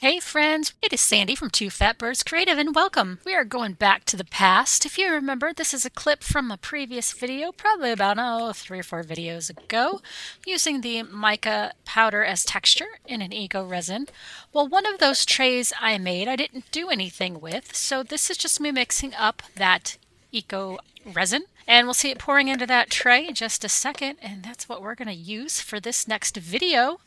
Hey friends, it is Sandy from twofatbirdscreative and welcome. We are going back to the past. If you remember, this is a clip from a previous video, probably about 3 or 4 videos ago, using the mica powder as texture in an Eco-Resin. Well, one of those trays I made I didn't do anything with, so this is just me mixing up that Eco-Resin. And we'll see it pouring into that tray in just a second, and that's what we're going to use for this next video,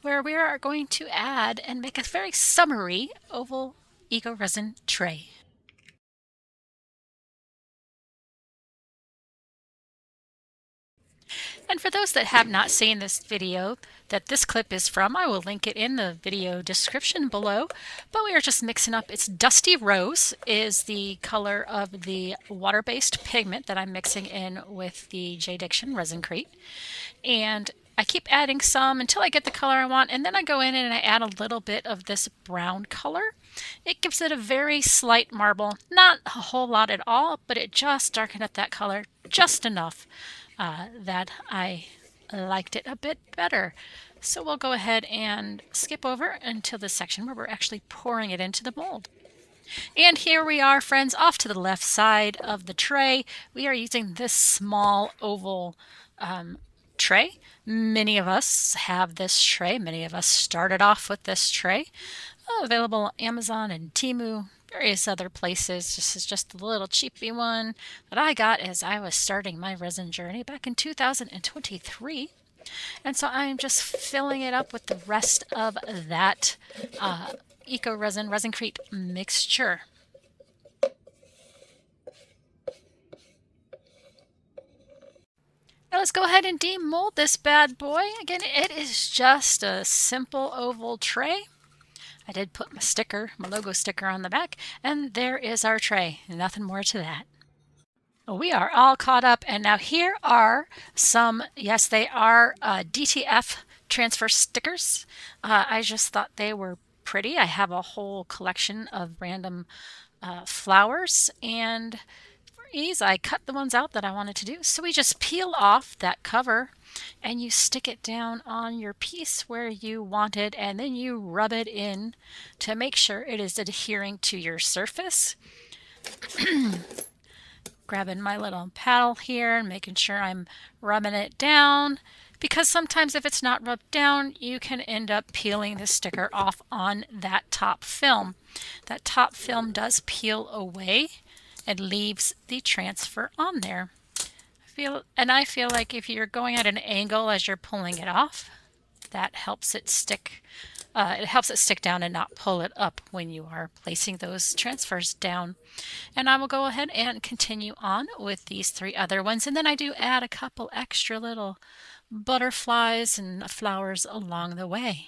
where we are going to add and make a very summery oval Eco-Resin tray. And for those that have not seen this video that this clip is from, I will link it in the video description below. But we are just mixing up. It's Dusty Rose is the color of the water-based pigment that I'm mixing in with the JDiction Resincreate. And I keep adding some until I get the color I want, and then I go in and I add a little bit of this brown color. It gives it a very slight marble, not a whole lot at all, but it just darkened up that color just enough that I liked it a bit better. So we'll go ahead and skip over until the section where we're actually pouring it into the mold. And here we are, friends, off to the left side of the tray. We are using this small oval tray. Many of us have this tray. Many of us started off with this tray. Available on Amazon and Temu, various other places. This is just a little cheapy one that I got as I was starting my resin journey back in 2023. And so I'm just filling it up with the rest of that Eco-Resin Resincreate mixture. Now let's go ahead and demold this bad boy. Again, it is just a simple oval tray. I did put my logo sticker on the back, and there is our tray. Nothing more to that. We are all caught up, and now here are some, yes, they are DTF transfer stickers. I just thought they were pretty. I have a whole collection of random flowers, and for ease, I cut the ones out that I wanted to do. So we just peel off that cover and you stick it down on your piece where you want it, and then you rub it in to make sure it is adhering to your surface. Grabbing my little paddle here and making sure I'm rubbing it down, because sometimes if it's not rubbed down, you can end up peeling the sticker off on that top film. That top film does peel away and leaves the transfer on there. I feel like if you're going at an angle as you're pulling it off, that helps it stick. It helps it stick down and not pull it up when you are placing those transfers down. And I will go ahead and continue on with these 3 other ones. And then I do add a couple extra little butterflies and flowers along the way.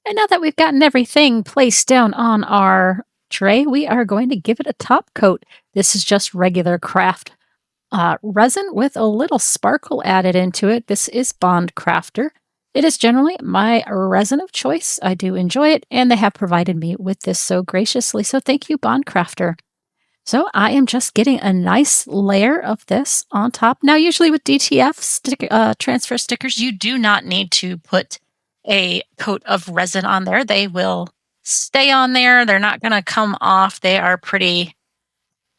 And now that we've gotten everything placed down on our tray, we are going to give it a top coat. This is just regular craft resin with a little sparkle added into it. This is BondCraftor. It is generally my resin of choice. I do enjoy it, and they have provided me with this so graciously. So thank you, BondCraftor. So I am just getting a nice layer of this on top. Now, usually with DTF transfer stickers, you do not need to put a coat of resin on there. They will stay on there. They're not going to come off. They are pretty,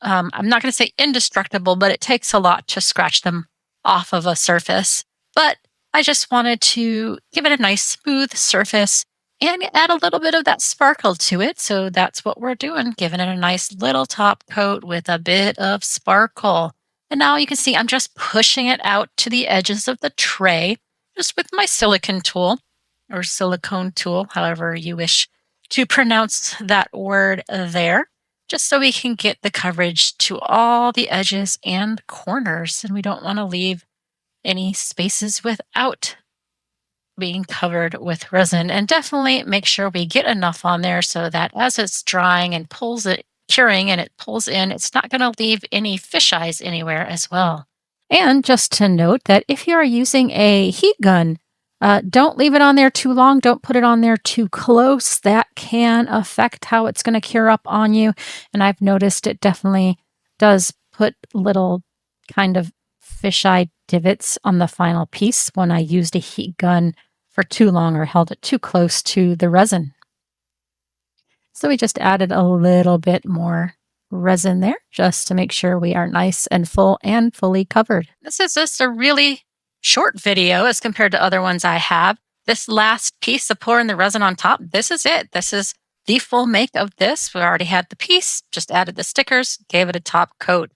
I'm not going to say indestructible, but it takes a lot to scratch them off of a surface. But I just wanted to give it a nice smooth surface and add a little bit of that sparkle to it. So that's what we're doing, giving it a nice little top coat with a bit of sparkle. And now you can see I'm just pushing it out to the edges of the tray. just with my silicone tool or silicone tool, however you wish to pronounce that word there, just so we can get the coverage to all the edges and corners. And we don't want to leave any spaces without being covered with resin. And definitely make sure we get enough on there so that as it's drying and curing and it pulls in, it's not going to leave any fish eyes anywhere as well. And just to note that if you are using a heat gun, don't leave it on there too long. Don't put it on there too close. That can affect how it's going to cure up on you. And I've noticed it definitely does put little kind of fisheye divots on the final piece when I used a heat gun for too long or held it too close to the resin. So we just added a little bit more resin there just to make sure we are nice and full and fully covered. This is just a really short video as compared to other ones I have. This last piece of pouring the resin on top, this is it. This is the full make of this. We already had the piece, just added the stickers, gave it a top coat.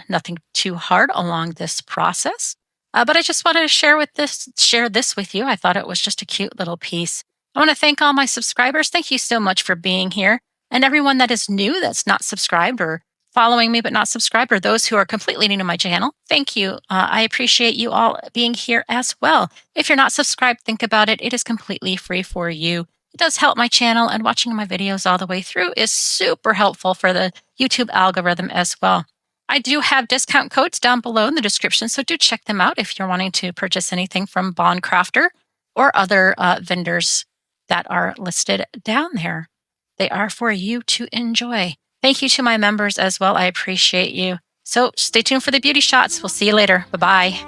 Nothing too hard along this process. But I just wanted to share this with you. I thought it was just a cute little piece. I want to thank all my subscribers. Thank you so much for being here. And everyone that is new, that's not subscribed or following me but not subscribed, or those who are completely new to my channel, thank you. I appreciate you all being here as well. If you're not subscribed, think about it. It is completely free for you. It does help my channel, and watching my videos all the way through is super helpful for the YouTube algorithm as well. I do have discount codes down below in the description, so do check them out if you're wanting to purchase anything from BondCraftor or other vendors that are listed down there. They are for you to enjoy. Thank you to my members as well. I appreciate you. So stay tuned for the beauty shots. We'll see you later. Bye-bye.